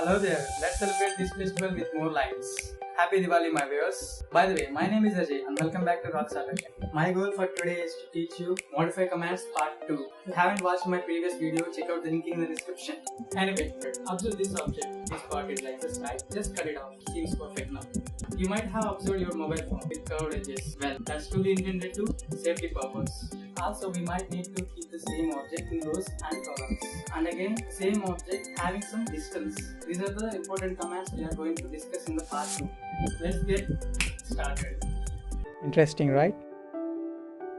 Hello there, let's celebrate this festival with more lights. Happy Diwali, my viewers. By the way, my name is Ajay and welcome back to Rockstar Tech. My goal for today is to teach you Modify Commands Part 2. If you haven't watched my previous video, check out the link in the description. Anyway, observe this object. This part is like this type. Just cut it off. Seems perfect now. You might have observed your mobile phone with curved edges. Well, that's to be intended to safety purpose. Also, we might need to keep the same object in rows and columns. And again, same object having some distance. These are the important commands we are going to discuss in the part 2. Let's get started. Interesting, right?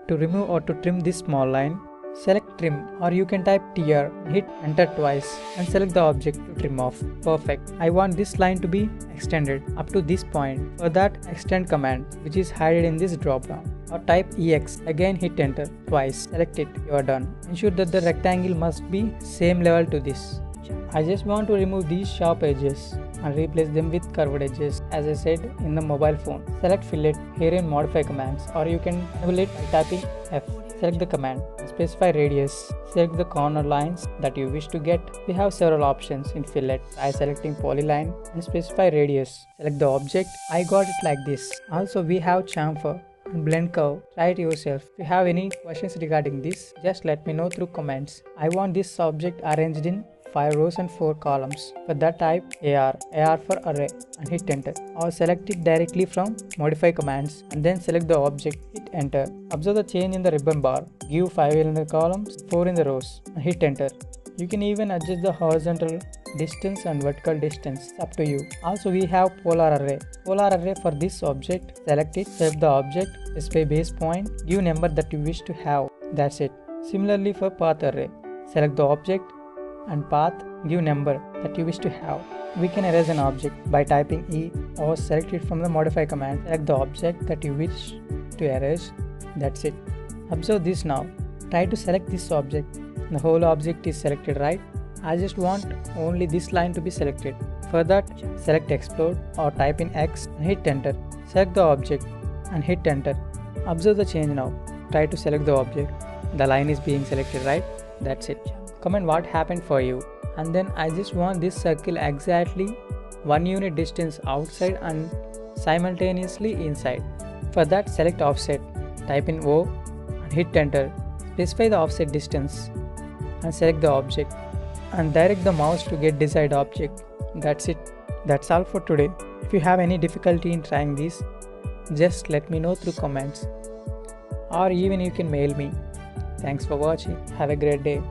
To remove or to trim this small line, select trim, or you can type tr, hit enter twice and select the object to trim off. Perfect. I want this line to be extended up to this point. For that, extend command, which is hidden in this drop down. Or type ex, again hit enter twice, select it, you are done. Ensure that the rectangle must be same level to this. I just want to remove these sharp edges and replace them with curved edges as I said in the mobile phone. Select fillet here in modify commands, or you can enable it by tapping F. Select the command, specify radius, select the corner lines that you wish to get. We have several options in fillet. Try selecting polyline and specify radius. Select the object. I got it like this. Also we have chamfer and blend curve. Try it yourself. If you have any questions regarding this, just let me know through comments. I want this object arranged in 5 rows and 4 columns. For that type AR for array and hit enter, or select it directly from modify commands and then select the object, hit enter. Observe the change in the ribbon bar. Give 5 in the columns, 4 in the rows and hit enter. You can even adjust the horizontal distance and vertical distance, it's up to you. Also we have polar array. Polar array for this object, select it, select the object, specify base point, give number that you wish to have. That's it. Similarly for path array, select the object and path, give number that you wish to have. We can erase an object by typing E or select it from the modify command. Select the object that you wish to erase. That's it. Observe this now. Try to select this object. The whole object is selected, right? I just want only this line to be selected. For that, select explode or type in X and hit enter. Select the object and hit enter. Observe the change now. Try to select the object. The line is being selected, right? That's it. Comment what happened for you. And then I just want this circle exactly 1 unit distance outside and simultaneously inside. For that, select offset. Type in O and hit enter. Specify the offset distance and select the object and direct the mouse to get desired object. That's it. That's all for today. If you have any difficulty in trying this, just let me know through comments, or even you can mail me. Thanks for watching. Have a great day.